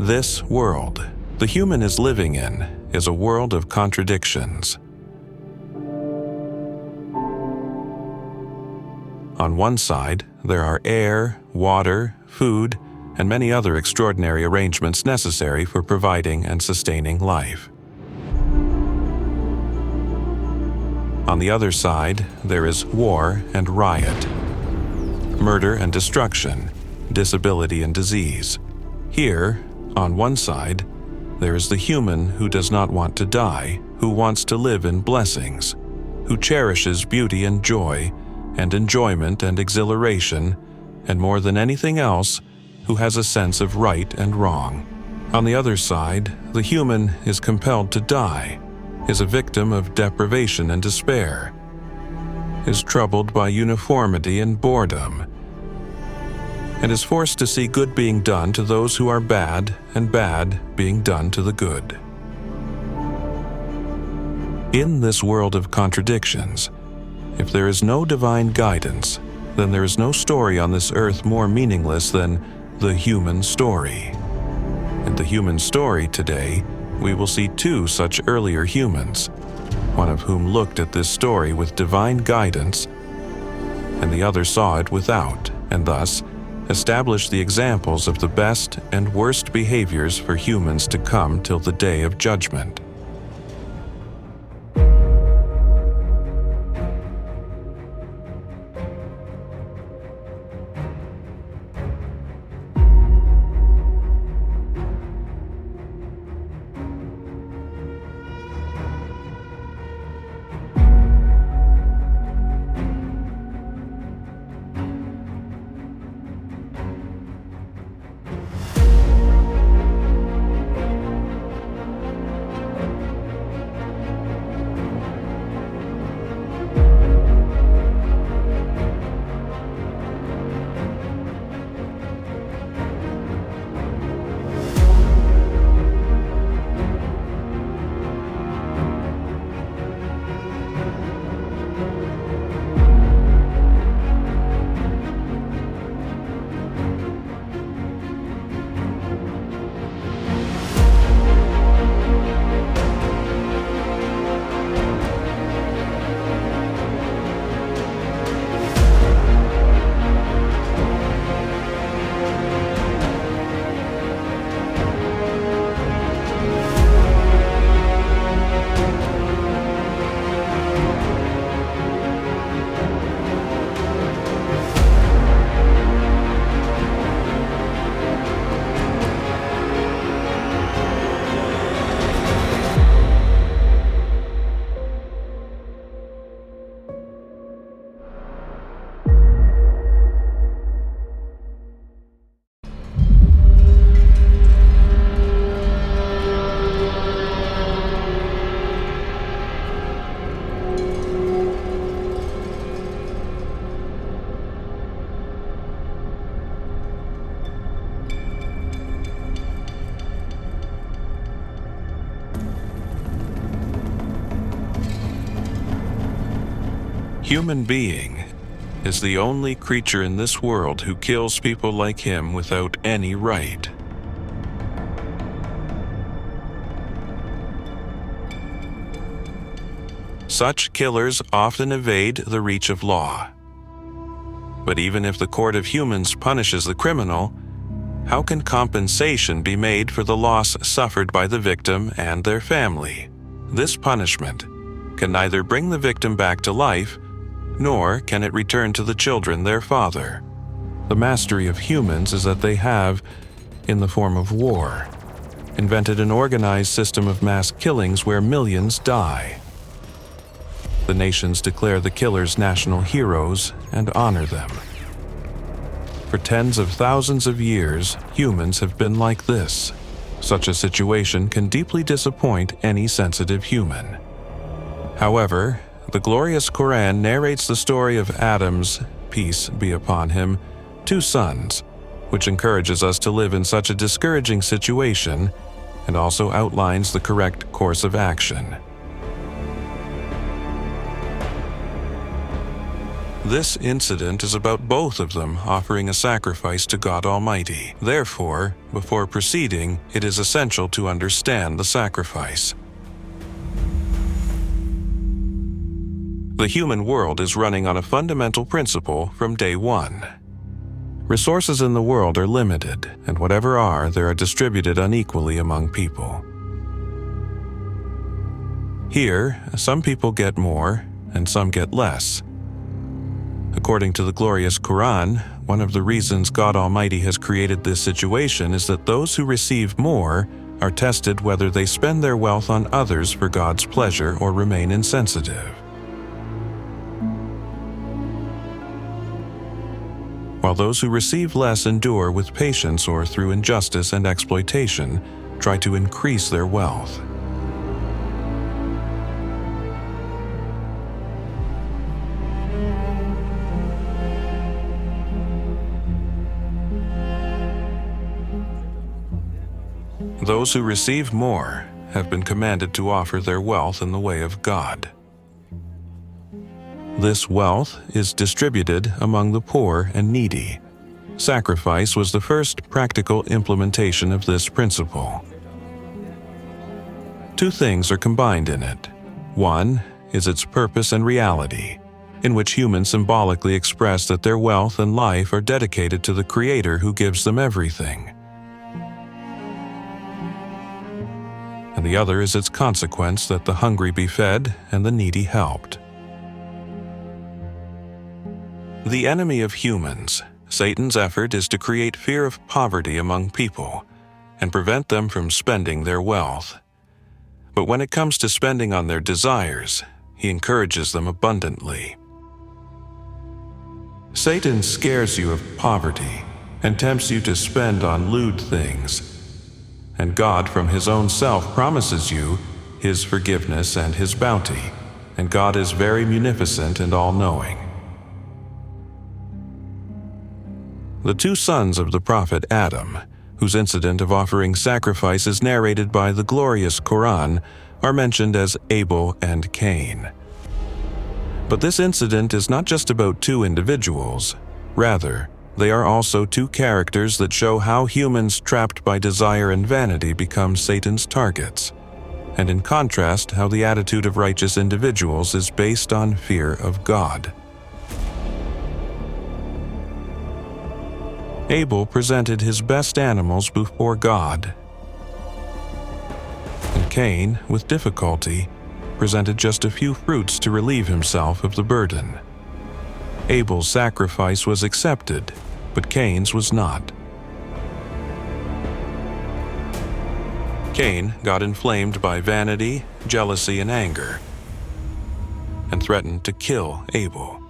This world the human is living in is a world of contradictions. On one side, there are air, water, food, and many other extraordinary arrangements necessary for providing and sustaining life. On the other side, there is war and riot, murder and destruction, disability and disease. Here, on one side, there is the human who does not want to die, who wants to live in blessings, who cherishes beauty and joy, and enjoyment and exhilaration, and more than anything else, who has a sense of right and wrong. On the other side, the human is compelled to die, is a victim of deprivation and despair, is troubled by uniformity and boredom, and is forced to see good being done to those who are bad and bad being done to the good. In this world of contradictions, if there is no divine guidance, then there is no story on this earth more meaningless than the human story. In the human story today, we will see two such earlier humans, one of whom looked at this story with divine guidance, and the other saw it without, and thus established the examples of the best and worst behaviors for humans to come till the day of judgment. Human being is the only creature in this world who kills people like him without any right. Such killers often evade the reach of law. But even if the court of humans punishes the criminal, how can compensation be made for the loss suffered by the victim and their family? This punishment can neither bring the victim back to life, nor can it return to the children their father. The mastery of humans is that they have, in the form of war, invented an organized system of mass killings where millions die. The nations declare the killers national heroes and honor them. For tens of thousands of years, humans have been like this. Such a situation can deeply disappoint any sensitive human. However, the glorious Quran narrates the story of Adam's, peace be upon him, two sons, which encourages us to live in such a discouraging situation and also outlines the correct course of action. This incident is about both of them offering a sacrifice to God Almighty. Therefore, before proceeding, it is essential to understand the sacrifice. The human world is running on a fundamental principle from day one. Resources in the world are limited, and whatever are, they are distributed unequally among people. Here, some people get more, and some get less. According to the glorious Quran, one of the reasons God Almighty has created this situation is that those who receive more are tested whether they spend their wealth on others for God's pleasure or remain insensitive. While those who receive less endure with patience or through injustice and exploitation, try to increase their wealth. Those who receive more have been commanded to offer their wealth in the way of God. This wealth is distributed among the poor and needy. Sacrifice was the first practical implementation of this principle. Two things are combined in it. One is its purpose and reality, in which humans symbolically express that their wealth and life are dedicated to the Creator who gives them everything. And the other is its consequence that the hungry be fed and the needy helped. The enemy of humans, Satan's effort is to create fear of poverty among people and prevent them from spending their wealth. But when it comes to spending on their desires, he encourages them abundantly. Satan scares you of poverty and tempts you to spend on lewd things. And God from his own self promises you his forgiveness and his bounty, and God is very munificent and all-knowing. The two sons of the prophet Adam, whose incident of offering sacrifice is narrated by the glorious Quran, are mentioned as Abel and Cain. But this incident is not just about two individuals. Rather, they are also two characters that show how humans trapped by desire and vanity become Satan's targets, and in contrast, how the attitude of righteous individuals is based on fear of God. Abel presented his best animals before God, and Cain, with difficulty, presented just a few fruits to relieve himself of the burden. Abel's sacrifice was accepted, but Cain's was not. Cain got inflamed by vanity, jealousy, and anger, and threatened to kill Abel.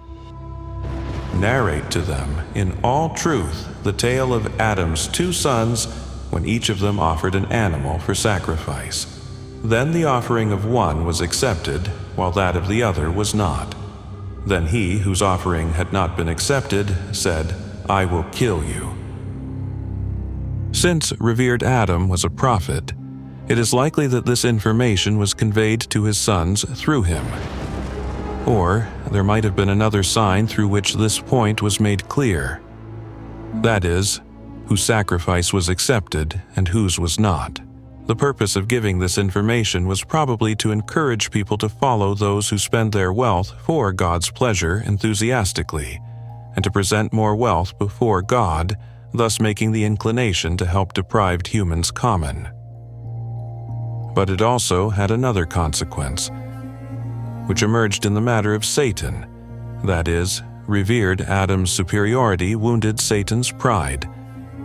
Narrate to them, in all truth, the tale of Adam's two sons when each of them offered an animal for sacrifice. Then the offering of one was accepted, while that of the other was not. Then he, whose offering had not been accepted, said, "I will kill you." Since revered Adam was a prophet, it is likely that this information was conveyed to his sons through him. Or there might have been another sign through which this point was made clear. That is, whose sacrifice was accepted and whose was not. The purpose of giving this information was probably to encourage people to follow those who spend their wealth for God's pleasure enthusiastically, and to present more wealth before God, thus making the inclination to help deprived humans common. But it also had another consequence, which emerged in the matter of Satan. That is, revered Adam's superiority wounded Satan's pride,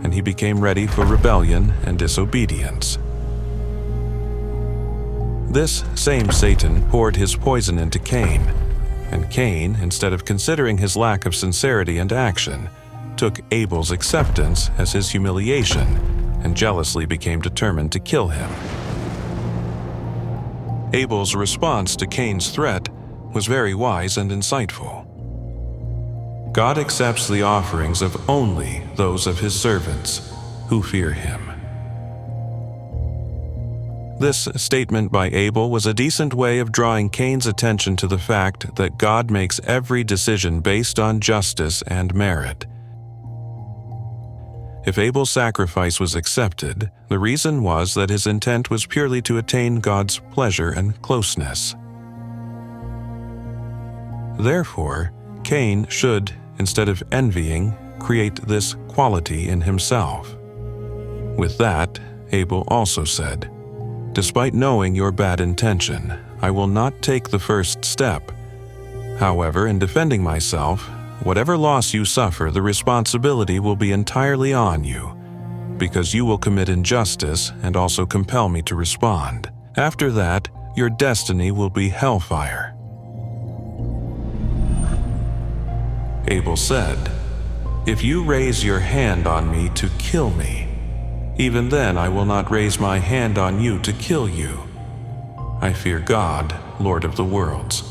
and he became ready for rebellion and disobedience. This same Satan poured his poison into Cain, and Cain, instead of considering his lack of sincerity and action, took Abel's acceptance as his humiliation and jealously became determined to kill him. Abel's response to Cain's threat was very wise and insightful. God accepts the offerings of only those of his servants who fear him. This statement by Abel was a decent way of drawing Cain's attention to the fact that God makes every decision based on justice and merit. If Abel's sacrifice was accepted, the reason was that his intent was purely to attain God's pleasure and closeness. Therefore, Cain should, instead of envying, create this quality in himself. With that, Abel also said, "Despite knowing your bad intention, I will not take the first step. However, in defending myself, whatever loss you suffer, the responsibility will be entirely on you, because you will commit injustice and also compel me to respond. After that, your destiny will be hellfire." Abel said, "If you raise your hand on me to kill me, even then I will not raise my hand on you to kill you. I fear God, Lord of the worlds.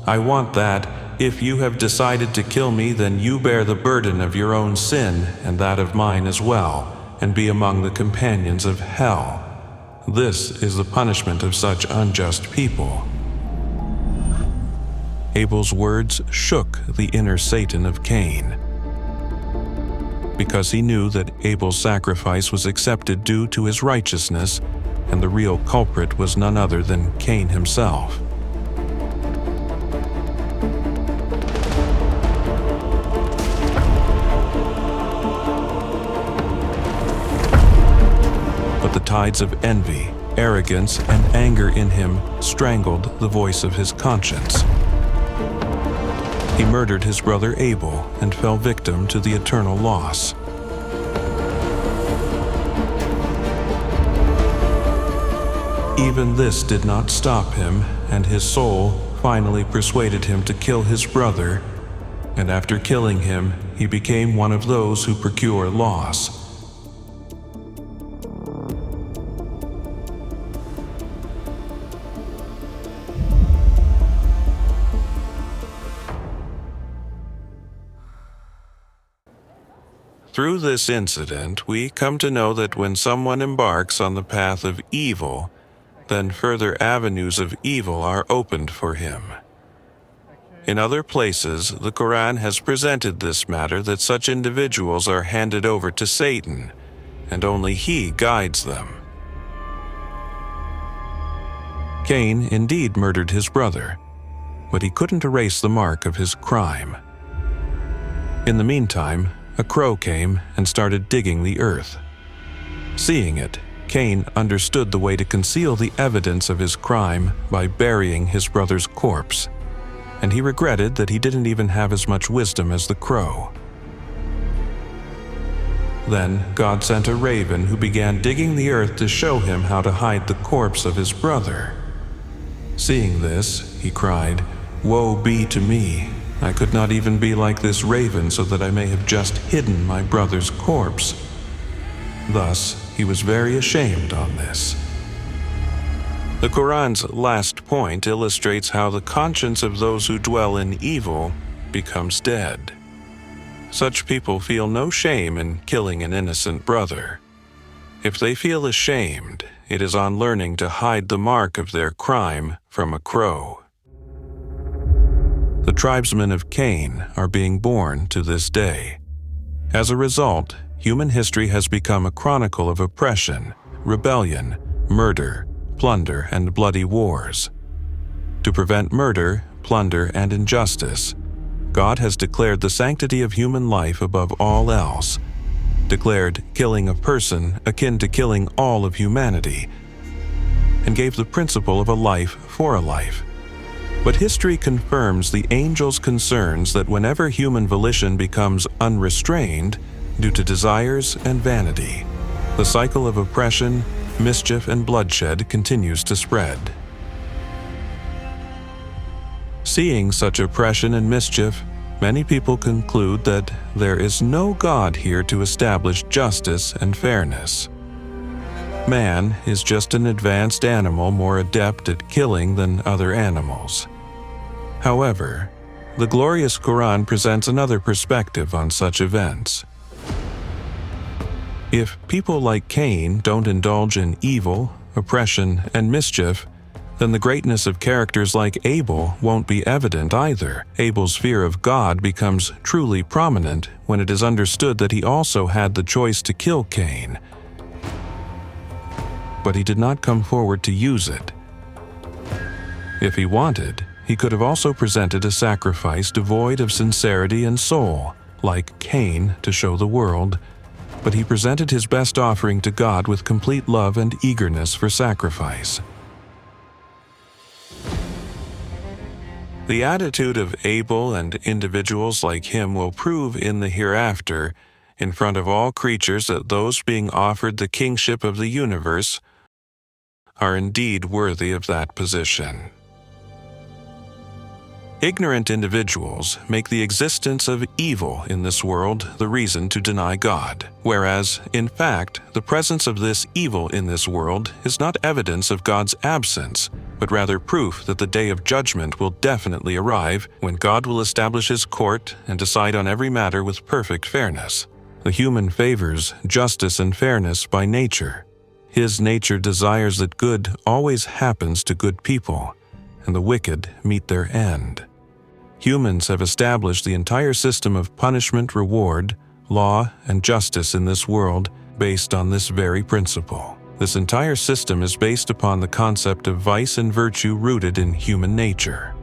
I want that, if you have decided to kill me, then you bear the burden of your own sin and that of mine as well, and be among the companions of hell. This is the punishment of such unjust people." Abel's words shook the inner Satan of Cain, because he knew that Abel's sacrifice was accepted due to his righteousness, and the real culprit was none other than Cain himself. But the tides of envy, arrogance, and anger in him strangled the voice of his conscience. He murdered his brother Abel and fell victim to the eternal loss. Even this did not stop him, and his soul finally persuaded him to kill his brother, and after killing him, he became one of those who procure loss. Through this incident, we come to know that when someone embarks on the path of evil, then further avenues of evil are opened for him. In other places, the Quran has presented this matter that such individuals are handed over to Satan, and only he guides them. Cain indeed murdered his brother, but he couldn't erase the mark of his crime. In the meantime, a crow came and started digging the earth. Seeing it, Cain understood the way to conceal the evidence of his crime by burying his brother's corpse, and he regretted that he didn't even have as much wisdom as the crow. Then God sent a raven who began digging the earth to show him how to hide the corpse of his brother. Seeing this, he cried, "Woe be to me! I could not even be like this raven so that I may have just hidden my brother's corpse." Thus, he was very ashamed on this. The Quran's last point illustrates how the conscience of those who dwell in evil becomes dead. Such people feel no shame in killing an innocent brother. If they feel ashamed, it is on learning to hide the mark of their crime from a crow. The tribesmen of Cain are being born to this day. As a result, human history has become a chronicle of oppression, rebellion, murder, plunder, and bloody wars. To prevent murder, plunder, and injustice, God has declared the sanctity of human life above all else, declared killing a person akin to killing all of humanity, and gave the principle of a life for a life. But history confirms the angel's concerns that whenever human volition becomes unrestrained due to desires and vanity, the cycle of oppression, mischief, and bloodshed continues to spread. Seeing such oppression and mischief, many people conclude that there is no God here to establish justice and fairness. Man is just an advanced animal more adept at killing than other animals. However, the glorious Quran presents another perspective on such events. If people like Cain don't indulge in evil, oppression, and mischief, then the greatness of characters like Abel won't be evident either. Abel's fear of God becomes truly prominent when it is understood that he also had the choice to kill Cain. But he did not come forward to use it. If he wanted, he could have also presented a sacrifice devoid of sincerity and soul, like Cain, to show the world, but he presented his best offering to God with complete love and eagerness for sacrifice. The attitude of Abel and individuals like him will prove in the hereafter, in front of all creatures, that those being offered the kingship of the universe are indeed worthy of that position. Ignorant individuals make the existence of evil in this world the reason to deny God, whereas, in fact, the presence of this evil in this world is not evidence of God's absence, but rather proof that the day of judgment will definitely arrive, when God will establish his court and decide on every matter with perfect fairness. The human favors justice and fairness by nature. His nature desires that good always happens to good people, and the wicked meet their end. Humans have established the entire system of punishment, reward, law, and justice in this world based on this very principle. This entire system is based upon the concept of vice and virtue rooted in human nature.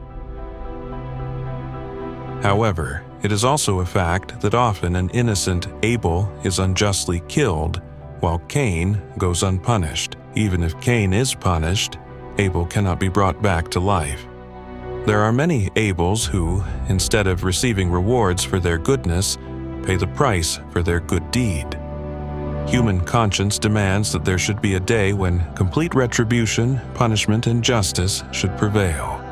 However, it is also a fact that often an innocent Abel is unjustly killed, while Cain goes unpunished. Even if Cain is punished, Abel cannot be brought back to life. There are many Abels who, instead of receiving rewards for their goodness, pay the price for their good deed. Human conscience demands that there should be a day when complete retribution, punishment, and justice should prevail.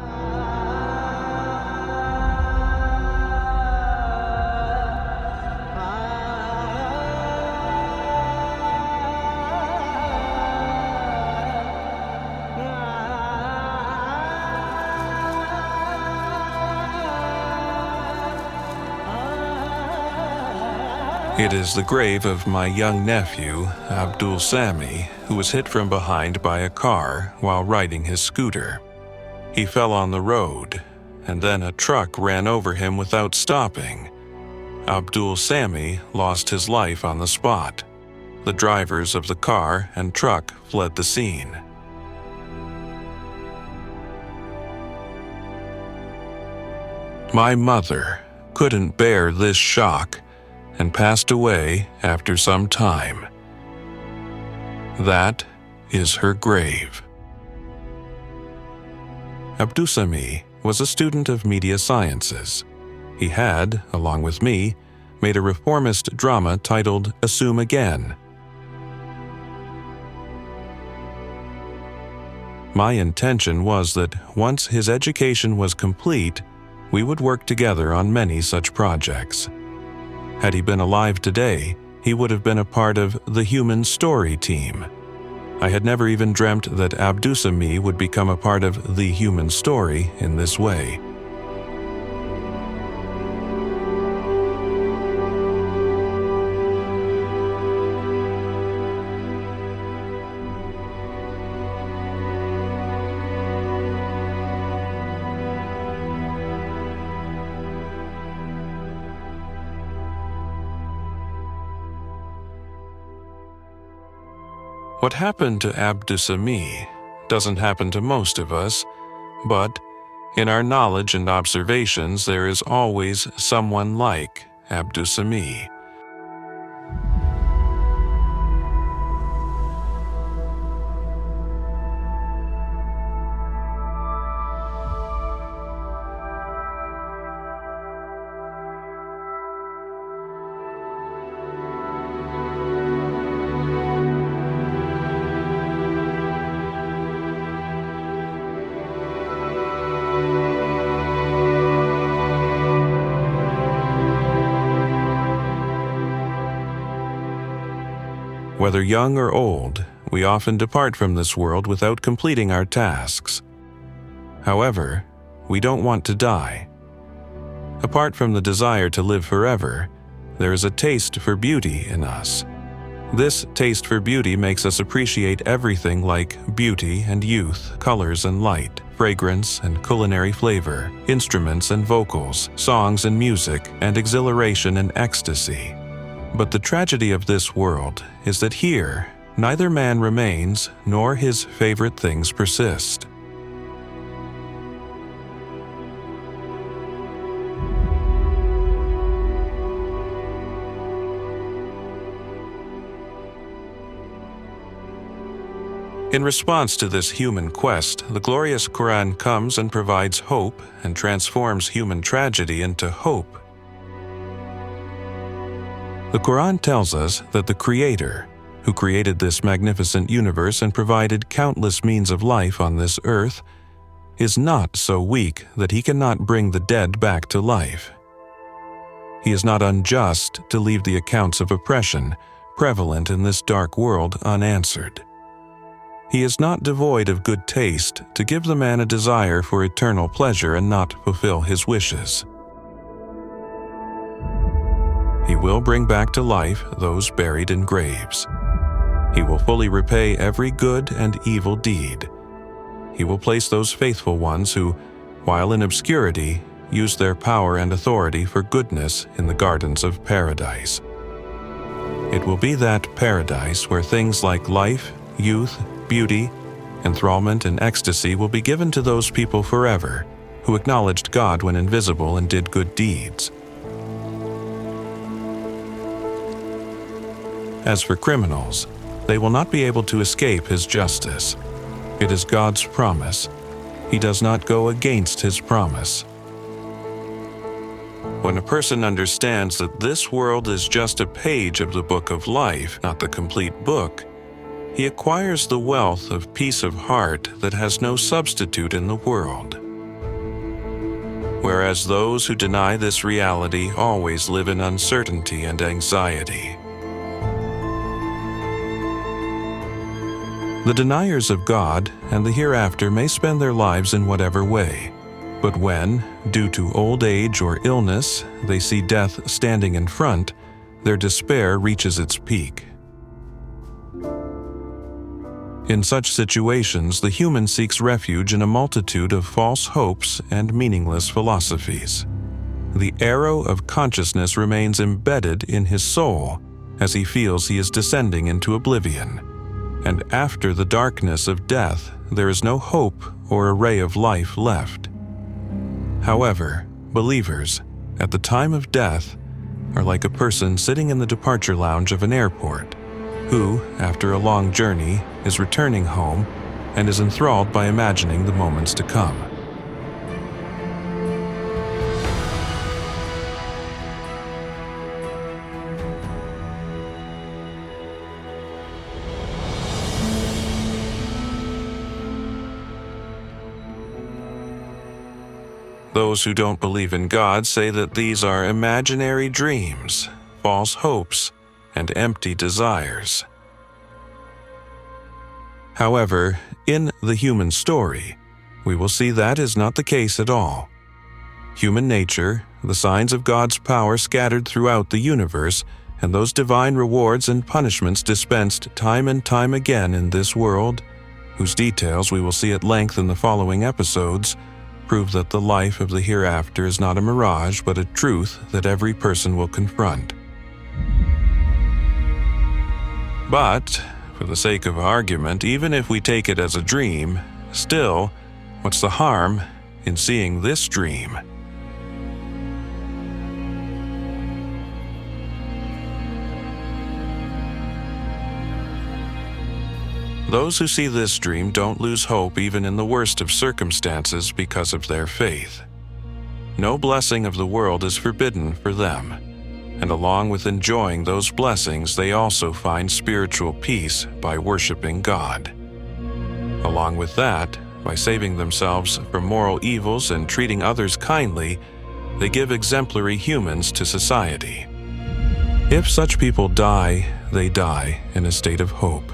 It is the grave of my young nephew, Abdul Sami, who was hit from behind by a car while riding his scooter. He fell on the road, and then a truck ran over him without stopping. Abdul Sami lost his life on the spot. The drivers of the car and truck fled the scene. My mother couldn't bear this shock and passed away after some time. That is her grave. Abdusami was a student of media sciences. He had, along with me, made a reformist drama titled Assume Again. My intention was that once his education was complete, we would work together on many such projects. Had he been alive today, he would have been a part of the Human Story team. I had never even dreamt that Abdusami would become a part of the Human Story in this way. What happened to Abdusami doesn't happen to most of us, but in our knowledge and observations there is always someone like Abdusami. Whether young or old, we often depart from this world without completing our tasks. However, we don't want to die. Apart from the desire to live forever, there is a taste for beauty in us. This taste for beauty makes us appreciate everything like beauty and youth, colors and light, fragrance and culinary flavor, instruments and vocals, songs and music, and exhilaration and ecstasy. But the tragedy of this world is that here, neither man remains nor his favorite things persist. In response to this human quest, the glorious Quran comes and provides hope and transforms human tragedy into hope. The Quran tells us that the Creator, who created this magnificent universe and provided countless means of life on this earth, is not so weak that he cannot bring the dead back to life. He is not unjust to leave the accounts of oppression prevalent in this dark world unanswered. He is not devoid of good taste to give the man a desire for eternal pleasure and not fulfill his wishes. He will bring back to life those buried in graves. He will fully repay every good and evil deed. He will place those faithful ones who, while in obscurity, use their power and authority for goodness in the gardens of paradise. It will be that paradise where things like life, youth, beauty, enthrallment, and ecstasy will be given to those people forever who acknowledged God when invisible and did good deeds. As for criminals, they will not be able to escape his justice. It is God's promise. He does not go against his promise. When a person understands that this world is just a page of the book of life, not the complete book, he acquires the wealth of peace of heart that has no substitute in the world. Whereas those who deny this reality always live in uncertainty and anxiety. The deniers of God and the hereafter may spend their lives in whatever way, but when, due to old age or illness, they see death standing in front, their despair reaches its peak. In such situations, the human seeks refuge in a multitude of false hopes and meaningless philosophies. The arrow of consciousness remains embedded in his soul as he feels he is descending into oblivion. And after the darkness of death, there is no hope or a ray of life left. However, believers, at the time of death, are like a person sitting in the departure lounge of an airport, who, after a long journey, is returning home and is enthralled by imagining the moments to come. Those who don't believe in God say that these are imaginary dreams, false hopes, and empty desires. However, in the human story, we will see that is not the case at all. Human nature, the signs of God's power scattered throughout the universe, and those divine rewards and punishments dispensed time and time again in this world, whose details we will see at length in the following episodes, prove that the life of the hereafter is not a mirage but a truth that every person will confront. But, for the sake of argument, even if we take it as a dream, still, what's the harm in seeing this dream? Those who see this dream don't lose hope even in the worst of circumstances because of their faith. No blessing of the world is forbidden for them, and along with enjoying those blessings, they also find spiritual peace by worshiping God. Along with that, by saving themselves from moral evils and treating others kindly, they give exemplary humans to society. If such people die, they die in a state of hope.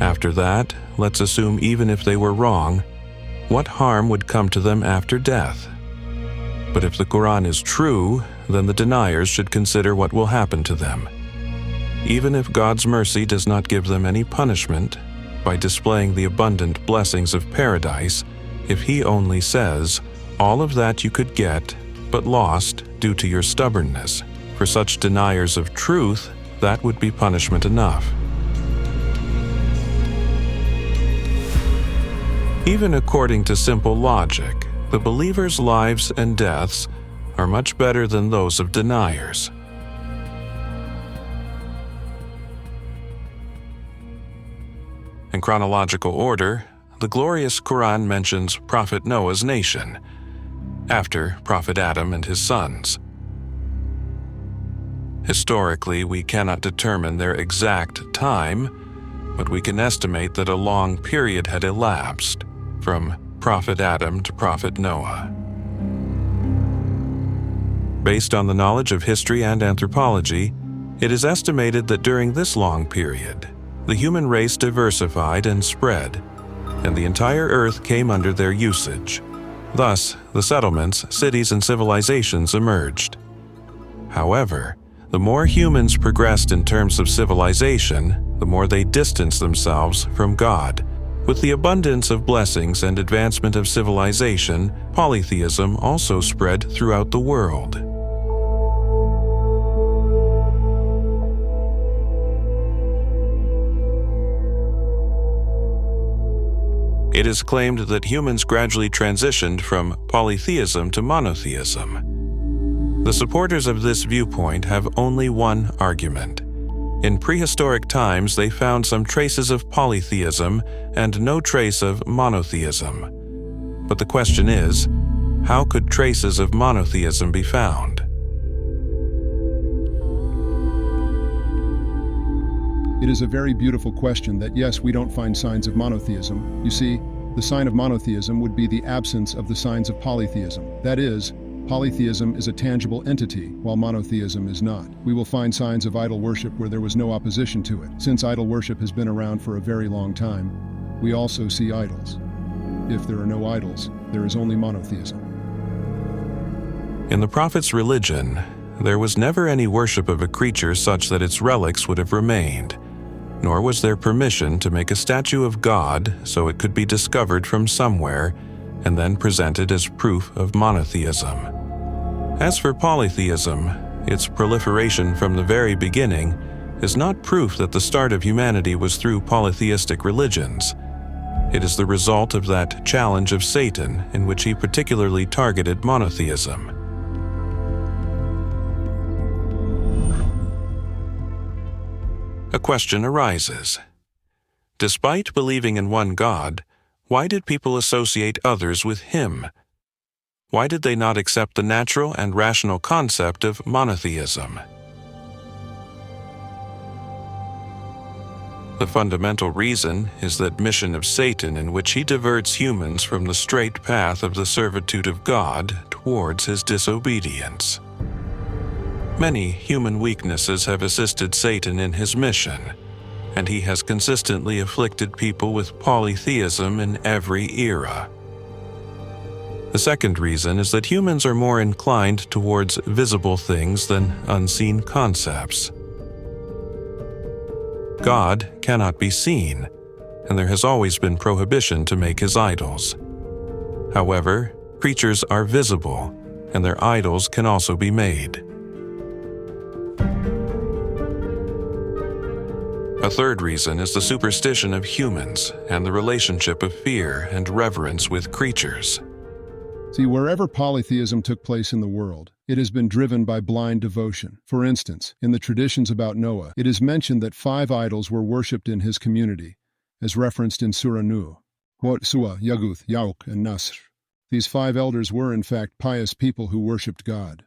After that, let's assume even if they were wrong, what harm would come to them after death? But if the Quran is true, then the deniers should consider what will happen to them. Even if God's mercy does not give them any punishment by displaying the abundant blessings of paradise, if He only says, "All of that you could get, but lost due to your stubbornness," for such deniers of truth, that would be punishment enough. Even according to simple logic, the believers' lives and deaths are much better than those of deniers. In chronological order, the glorious Quran mentions Prophet Noah's nation, after Prophet Adam and his sons. Historically, we cannot determine their exact time, but we can estimate that a long period had elapsed from Prophet Adam to Prophet Noah. Based on the knowledge of history and anthropology, it is estimated that during this long period, the human race diversified and spread, and the entire earth came under their usage. Thus, the settlements, cities, and civilizations emerged. However, the more humans progressed in terms of civilization, the more they distanced themselves from God. With the abundance of blessings and advancement of civilization, polytheism also spread throughout the world. It is claimed that humans gradually transitioned from polytheism to monotheism. The supporters of this viewpoint have only one argument. In prehistoric times, they found some traces of polytheism and no trace of monotheism. But the question is, how could traces of monotheism be found? It is a very beautiful question that yes, we don't find signs of monotheism. You see, the sign of monotheism would be the absence of the signs of polytheism. That is, polytheism is a tangible entity, while monotheism is not. We will find signs of idol worship where there was no opposition to it. Since idol worship has been around for a very long time, we also see idols. If there are no idols, there is only monotheism. In the Prophet's religion, there was never any worship of a creature such that its relics would have remained, nor was there permission to make a statue of God so it could be discovered from somewhere and then presented as proof of monotheism. As for polytheism, its proliferation from the very beginning is not proof that the start of humanity was through polytheistic religions. It is the result of that challenge of Satan in which he particularly targeted monotheism. A question arises. Despite believing in one God, why did people associate others with Him? Why did they not accept the natural and rational concept of monotheism? The fundamental reason is that mission of Satan in which he diverts humans from the straight path of the servitude of God towards his disobedience. Many human weaknesses have assisted Satan in his mission, and he has consistently afflicted people with polytheism in every era. The second reason is that humans are more inclined towards visible things than unseen concepts. God cannot be seen, and there has always been prohibition to make his idols. However, creatures are visible, and their idols can also be made. A third reason is the superstition of humans and the relationship of fear and reverence with creatures. See, wherever polytheism took place in the world, it has been driven by blind devotion. For instance, in the traditions about Noah, it is mentioned that 5 idols were worshipped in his community, as referenced in Surah Nuh, Suwa, Yaguth, Yauk, and Nasr. These 5 elders were, in fact, pious people who worshipped God.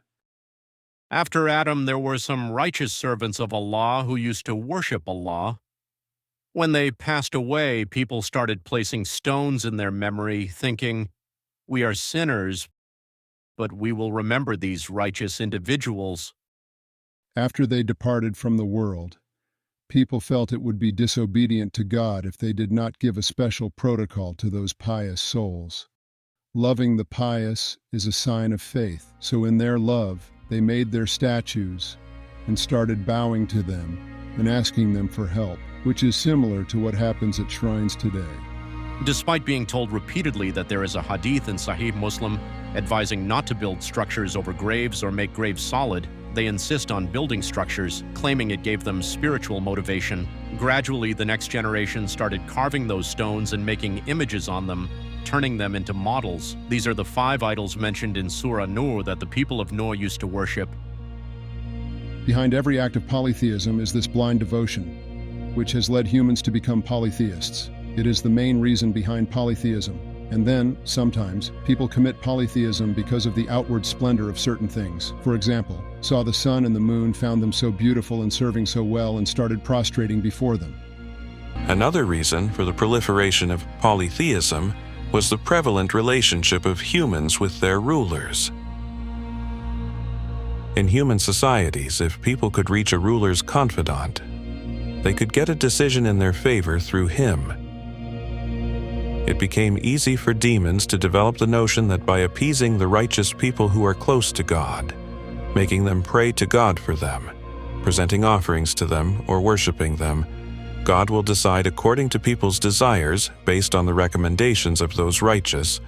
After Adam, there were some righteous servants of Allah who used to worship Allah. When they passed away, people started placing stones in their memory, thinking, "We are sinners, but we will remember these righteous individuals." After they departed from the world, people felt it would be disobedient to God if they did not give a special protocol to those pious souls. Loving the pious is a sign of faith, so in their love, they made their statues and started bowing to them and asking them for help, which is similar to what happens at shrines today. Despite being told repeatedly that there is a hadith in Sahih Muslim advising not to build structures over graves or make graves solid, they insist on building structures, claiming it gave them spiritual motivation. Gradually, the next generation started carving those stones and making images on them, turning them into models. These are the 5 idols mentioned in Surah Nur that the people of Noah used to worship. Behind every act of polytheism is this blind devotion, which has led humans to become polytheists. It is the main reason behind polytheism. And then, sometimes, people commit polytheism because of the outward splendor of certain things. For example, saw the sun and the moon, found them so beautiful and serving so well, and started prostrating before them. Another reason for the proliferation of polytheism was the prevalent relationship of humans with their rulers. In human societies, if people could reach a ruler's confidant, they could get a decision in their favor through him. It became easy for demons to develop the notion that by appeasing the righteous people who are close to God, making them pray to God for them, presenting offerings to them, or worshiping them, God will decide according to people's desires based on the recommendations of those righteous,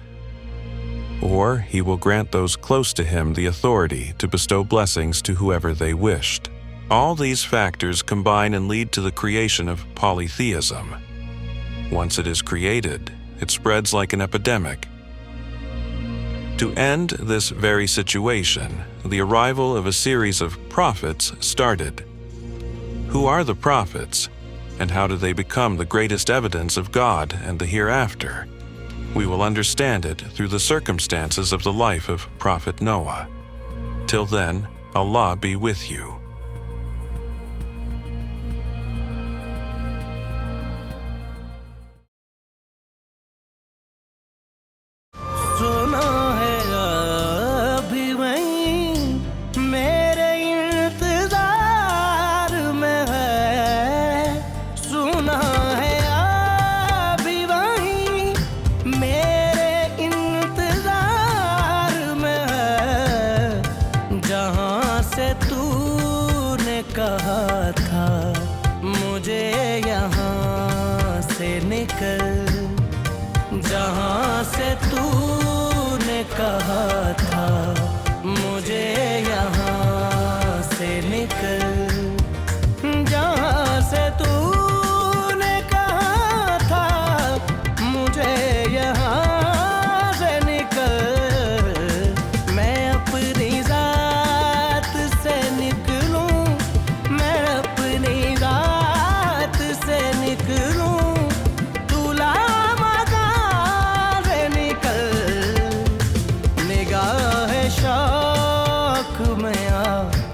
or he will grant those close to him the authority to bestow blessings to whoever they wished. All these factors combine and lead to the creation of polytheism. Once it is created, it spreads like an epidemic. To end this very situation, the arrival of a series of prophets started. Who are the prophets, and how do they become the greatest evidence of God and the hereafter? We will understand it through the circumstances of the life of Prophet Noah. Till then, Allah be with you. जहाँ से तूने कहा था मुझे यहाँ से निकल जहाँ से तूने कहा था मुझे यहाँ से निकल मैं अपनी ज़ात से निकलूँ मैं अपनी ज़ात से निकलूँ शौक में आ